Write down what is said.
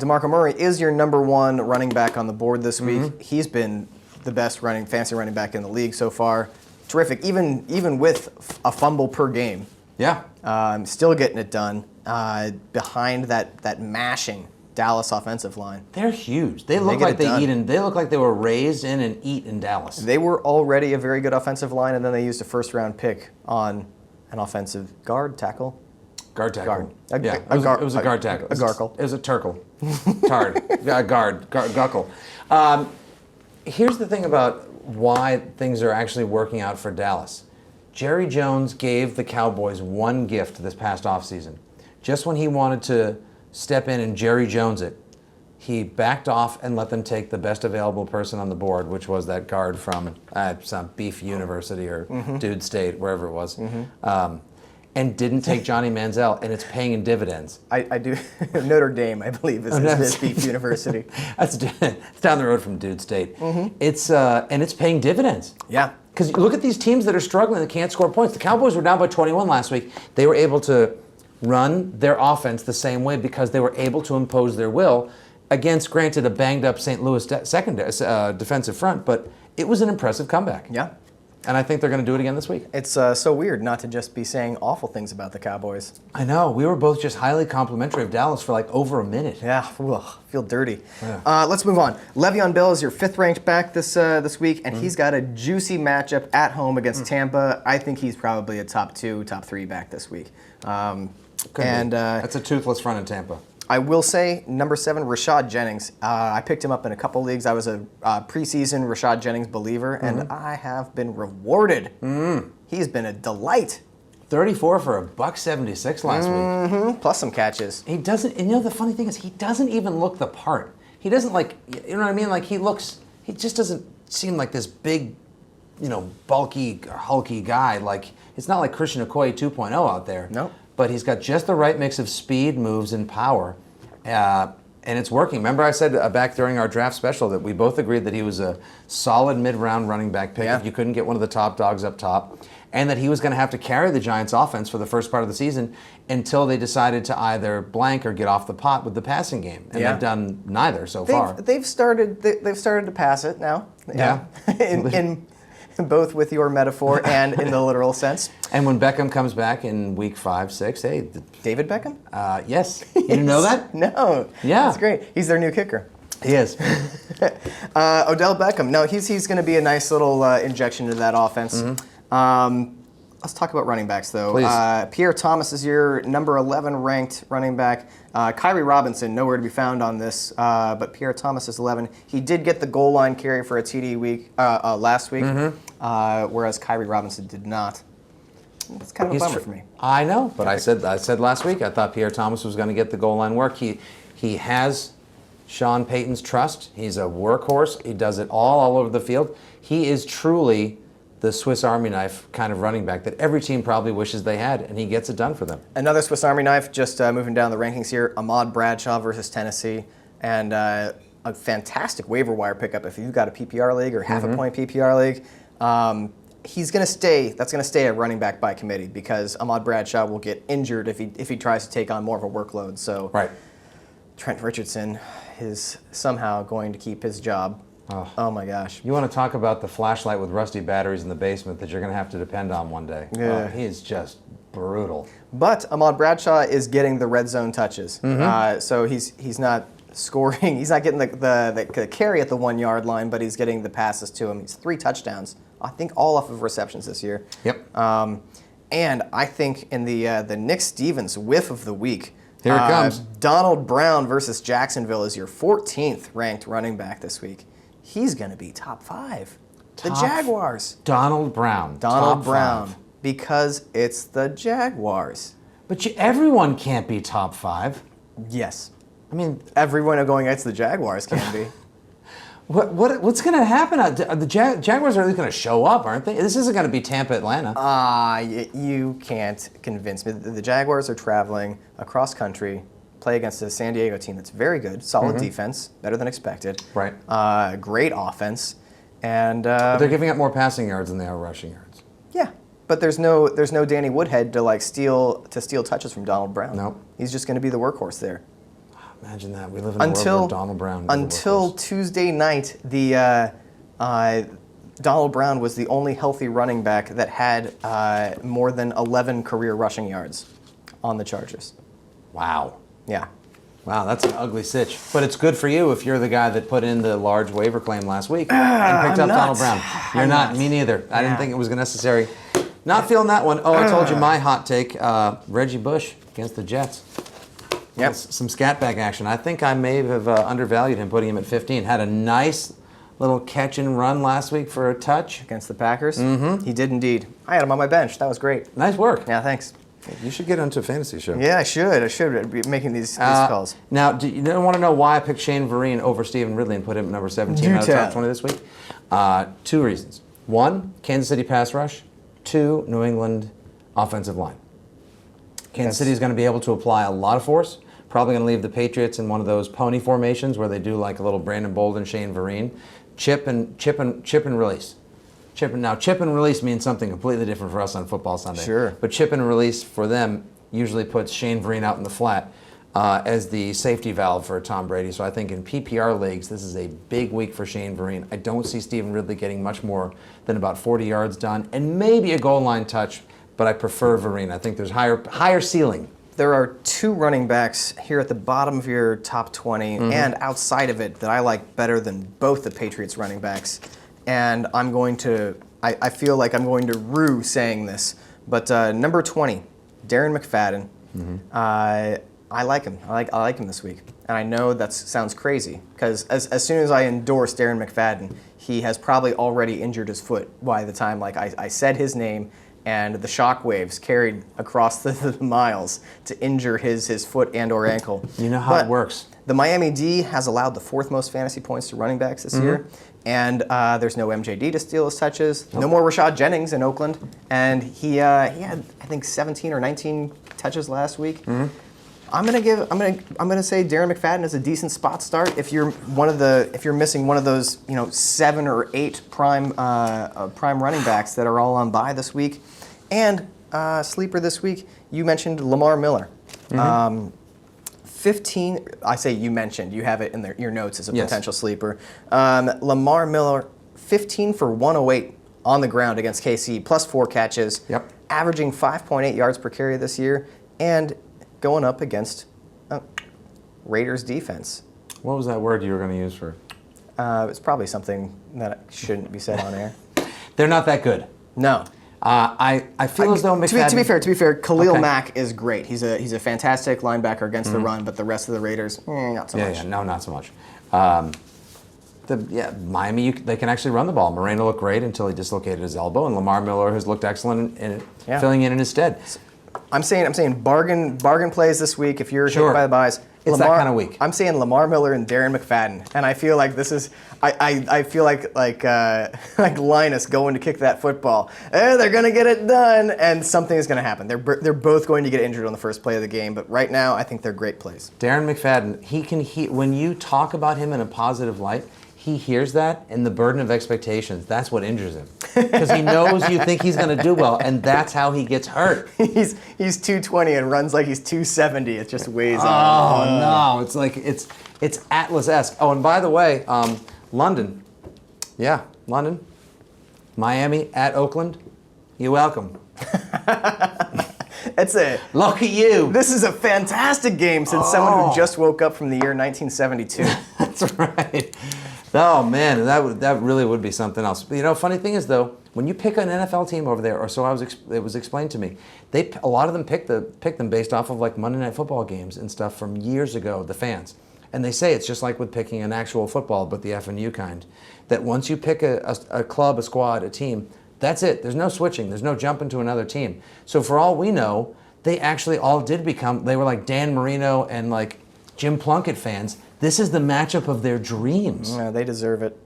DeMarco Murray is your number one running back on the board this week. He's been the best fantasy running back in the league so far. Terrific, even with a fumble per game. Yeah. Still getting it done behind that mashing Dallas offensive line. They're huge. They look like they look like they were raised in and eat in Dallas. They were already a very good offensive line, and then they used a first-round pick on an offensive guard tackle. Guard tackle. Guard. It was a guard tackle. A garkle. It was a turkle. Guckle. Here's the thing about why things are actually working out for Dallas. Jerry Jones gave the Cowboys one gift this past offseason. Just when he wanted to step in and Jerry Jones it, he backed off and let them take the best available person on the board, which was that guard from some Beef University or Dude State, wherever it was, and didn't take Johnny Manziel, and it's paying in dividends. I do. Notre Dame, I believe, is Beef University. It's down the road from Dude State. It's and it's paying dividends. Yeah. Because look at these teams that are struggling that can't score points. The Cowboys were down by 21 last week. They were able to run their offense the same way because they were able to impose their will against, granted, a banged-up St. Louis defensive front, but it was an impressive comeback. Yeah. And I think they're going to do it again this week. It's so weird not to just be saying awful things about the Cowboys. I know. We were both just highly complimentary of Dallas for like over a minute. Yeah. Ugh, feel dirty. Yeah. Let's move on. Le'Veon Bell is your fifth-ranked back this week, and he's got a juicy matchup at home against Tampa. I think he's probably a top 2, top 3 back this week. That's a toothless front in Tampa. I will say, number 7, Rashad Jennings. I picked him up in a couple leagues. I was a preseason Rashad Jennings believer, and I have been rewarded. He's been a delight. 34 for $176 last week. Plus some catches. He doesn't, and the funny thing is, he doesn't even look the part. He doesn't you know what I mean? Like he just doesn't seem like this big, bulky, hulky guy. Like, it's not like Christian Okoye 2.0 out there. Nope. But he's got just the right mix of speed, moves, and power. And it's working. Remember I said back during our draft special that we both agreed that he was a solid mid-round running back pick if you couldn't get one of the top dogs up top, and that he was going to have to carry the Giants' offense for the first part of the season until they decided to either blank or get off the pot with the passing game. And they've done neither so far. They've started to pass it now. Yeah. in both with your metaphor and in the literal sense. And when Beckham comes back in week 5, 6, hey. David Beckham? Yes. You didn't know that? No. Yeah. That's great. He's their new kicker. He is. Odell Beckham. No, he's going to be a nice little injection into that offense. Let's talk about running backs, though. Please. Pierre Thomas is your number 11 ranked running back. Kyrie Robinson, nowhere to be found on this, but Pierre Thomas is 11. He did get the goal line carry for a TD week last week, whereas Kyrie Robinson did not. It's kind of a bummer for me. I know, but I said last week I thought Pierre Thomas was going to get the goal line work. He has Sean Payton's trust. He's a workhorse. He does it all over the field. He is truly the Swiss Army knife kind of running back that every team probably wishes they had, and he gets it done for them. Another Swiss Army knife, just moving down the rankings here, Ahmad Bradshaw versus Tennessee, and a fantastic waiver wire pickup if you've got a PPR league or half a point PPR league. He's going to stay. That's going to stay a running back by committee because Ahmad Bradshaw will get injured if he tries to take on more of a workload. So Trent Richardson is somehow going to keep his job. Oh my gosh. You want to talk about the flashlight with rusty batteries in the basement that you're going to have to depend on one day. Yeah. He is just brutal. But Ahmad Bradshaw is getting the red zone touches. So he's not scoring. He's not getting the carry at the 1 yard line, but he's getting the passes to him. He's 3 touchdowns. I think all off of receptions this year. Yep. And I think in the Nick Stevens whiff of the week, here it comes. Donald Brown versus Jacksonville is your 14th ranked running back this week. He's going to be top 5. The Jaguars. Donald Brown. Donald Brown. Because it's the Jaguars. But everyone can't be top 5. Yes. I mean, everyone going against the Jaguars can be. What's going to happen? The Jaguars are at least going to show up, aren't they? This isn't going to be Tampa, Atlanta. You can't convince me. The Jaguars are traveling across country, play against a San Diego team that's very good, solid defense, better than expected. Right. Great offense, and but they're giving up more passing yards than they are rushing yards. Yeah, but there's no Danny Woodhead to steal touches from Donald Brown. Nope. He's just going to be the workhorse there. Imagine that. We live in a world where Donald Brown is until Tuesday night, Donald Brown was the only healthy running back that had more than 11 career rushing yards on the Chargers. Wow. Yeah. Wow, that's an ugly sitch. But it's good for you if you're the guy that put in the large waiver claim last week and picked up Donald Brown. You're not. Me neither. I didn't think it was necessary. Not feeling that one. Oh, I told you my hot take, Reggie Bush against the Jets. Yep. Some scat back action. I think I may have undervalued him, putting him at 15. Had a nice little catch and run last week for a touch. Against the Packers? Mm-hmm. He did indeed. I had him on my bench. That was great. Nice work. Yeah, thanks. You should get into a fantasy show. Yeah, I should be making these calls. Now, do you want to know why I picked Shane Vereen over Stephen Ridley and put him at number 17 out of the top 20 this week? 2 reasons. 1, Kansas City pass rush. 2, New England offensive line. Kansas City is going to be able to apply a lot of force. Probably going to leave the Patriots in one of those pony formations where they do like a little Brandon Bolden, Shane Vereen. Chip and release. Chip and release means something completely different for us on Football Sunday. Sure. But chip and release for them usually puts Shane Vereen out in the flat as the safety valve for Tom Brady. So I think in PPR leagues, this is a big week for Shane Vereen. I don't see Stephen Ridley getting much more than about 40 yards done and maybe a goal line touch, but I prefer Vereen. I think there's higher ceiling. There are 2 running backs here at the bottom of your top 20 and outside of it that I like better than both the Patriots running backs. And I feel like I'm going to rue saying this, but number 20, Darren McFadden. I like him. I like him this week. And I know that sounds crazy because as soon as I endorse Darren McFadden, he has probably already injured his foot by the time I said his name. And the shockwaves carried across the miles to injure his foot and or ankle. You know how it works. The Miami D has allowed the 4th most fantasy points to running backs this year. And there's no MJD to steal his touches. No more Rashad Jennings in Oakland. And he had, I think, 17 or 19 touches last week. I'm gonna say Darren McFadden is a decent spot start if you're missing one of those 7 or 8 prime running backs that are all on bye this week. And sleeper this week, you mentioned Lamar Miller. 15. I say you mentioned. You have it in your notes as a potential sleeper. Lamar Miller, 15 for 108 on the ground against KC, plus 4 catches. Yep. Averaging 5.8 yards per carry this year, and going up against Raiders defense. What was that word you were going to use for? It's probably something that shouldn't be said on air. They're not that good. No. I feel as though McFadden... To be fair, Khalil Mack is great. He's a fantastic linebacker against the run, but the rest of the Raiders, not so much. Yeah, no, not so much. Miami, they can actually run the ball. Moreno looked great until he dislocated his elbow, and Lamar Miller has looked excellent in filling in his stead. I'm saying bargain plays this week if you're hit by the buys. It's that kind of week. I'm saying Lamar Miller and Darren McFadden, and I feel like this is. I feel like Linus going to kick that football. They're gonna get it done, and something is gonna happen. They're both going to get injured on the first play of the game, but right now I think they're great plays. Darren McFadden, when you talk about him in a positive light, he hears that, and the burden of expectations, that's what injures him. Because he knows you think he's going to do well, and that's how he gets hurt. He's 220 and runs like he's 270. It just weighs on. Oh, no. It's like, it's Atlas-esque. Oh, and by the way, London. Yeah, London. Miami at Oakland. You're welcome. That's it. Lucky you. This is a fantastic game since someone who just woke up from the year 1972. That's right. Oh man, that really would be something else. Funny thing is though, when you pick an NFL team over there, or so it was explained to me, a lot of them pick them based off of like Monday Night Football games and stuff from years ago. The fans, and they say it's just like with picking an actual football, but the F&U kind. That once you pick a club, a squad, a team, that's it. There's no switching. There's no jumping to another team. So for all we know, they actually all did become. They were like Dan Marino and like Jim Plunkett fans. This is the matchup of their dreams. Yeah, they deserve it.